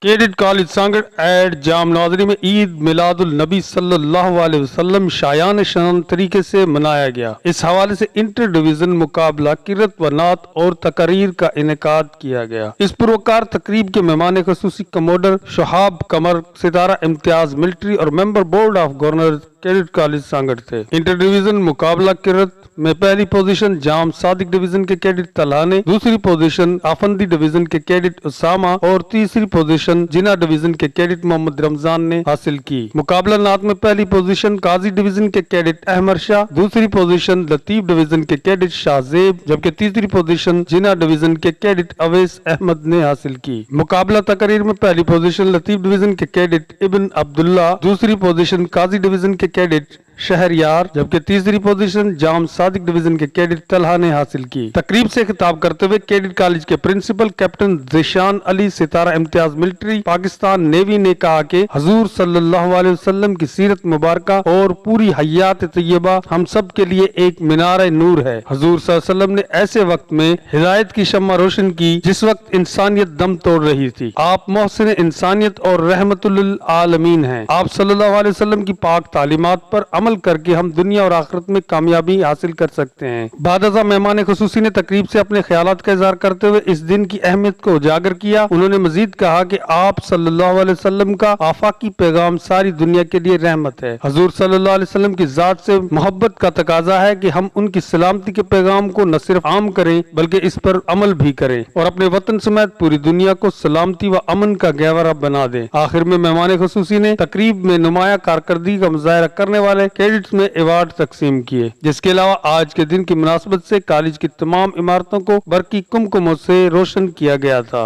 Cadet college Sanghar add जाम नाजरी में ईद मिलादुल नबी सल्लल्लाहु अलैहि वसल्लम शायान शान तरीके से मनाया गया। इस हवाले से इंटर डिवीजन मुकाबला किरत व नात और तकरीर का इनेकाद किया गया। इस पुरवकार तकरीब के मेहमान खसूसी कमोडर शहाब कमर, सितारा इम्तियाज मिलिट्री और member board of governor cadet college Sanghar थे। इंटर डिवीजन मुकाबला किरत में पहली पोजीशन जाम सादिक डिवीजन के कैडेट तलहा ने, दूसरी पोजीशन आफंदी डिवीजन के कैडेट उसामा और तीसरी पोजीशन जिना डिवीजन के कैडेट मोहम्मद रमजान ने हासिल की। मुकाबला नात में पहली पोजीशन काजी डिवीजन के कैडेट अहमद शाह, दूसरी पोजीशन लतीफ डिवीजन के कैडेट शाहजेब, जबकि तीसरी पोजीशन जिना डिवीजन के कैडेट अवैस अहमद ने हासिल की। मुकाबला तकरीर में पहली पोजीशन लतीफ डिवीजन के कैडेट इब्न अब्दुल्ला, दूसरी पोजीशन काजी डिवीजन के कैडेट शहरयार, जबकि तीसरी पोजीशन जाम सादिक डिवीजन के कैडेट तलहा ने हासिल की। तकरीब से खिताब करते हुए कैडेट कॉलेज के प्रिंसिपल कैप्टन ज़िशान अली, सितारा इम्तियाज मिलिट्री, पाकिस्तान नेवी ने कहा कि हजूर सल्लल्लाहु अलैहि वसल्लम की सीरत मुबारक और पूरी हयात तैयबा हम सब के लिए एक मीनार नूर है। हजूर सल्लल्लाहु अलैहि वसल्लम ने ऐसे वक्त में हिदायत की शम्मा रोशन की जिस वक्त इंसानियत दम तोड़ रही थी। आप मोहसिन इंसानियत और रहमतुल लिल आलमीन हैं। आप सल्लल्लाहु अलैहि वसल्लम की पाक तालीमात पर अमल करके हम दुनिया और आखिरत में कामयाबी हासिल कर सकते हैं। बादशाह मेहमान खुसूसी ने तकरीब से अपने ख्यालात का इजहार करते हुए इस दिन की अहमियत को उजागर किया। उन्होंने मजीद कहा कि आप सल्लल्लाहु अलैहि वसल्लम का आफाकी पैगाम सारी दुनिया के लिए रहमत है। हजूर सल्लल्लाहु अलैहि वसल्लम की जात से मोहब्बत का तकाजा है कि हम उनकी सलामती के पैगाम को न सिर्फ आम करें बल्कि इस पर अमल भी करें और अपने वतन समेत पूरी दुनिया को सलामती व अमन का गहवरा बना दें। आखिर में मेहमान खुसूसी ने तकरीब में नुमाया कारकर्दगी का मुजाहरा करने वाले कैडेट्स में अवार्ड तकसीम किए, जिसके अलावा आज के दिन की मुनासबत से कॉलेज की तमाम इमारतों को बरकी कुमकुमों से रोशन किया गया था।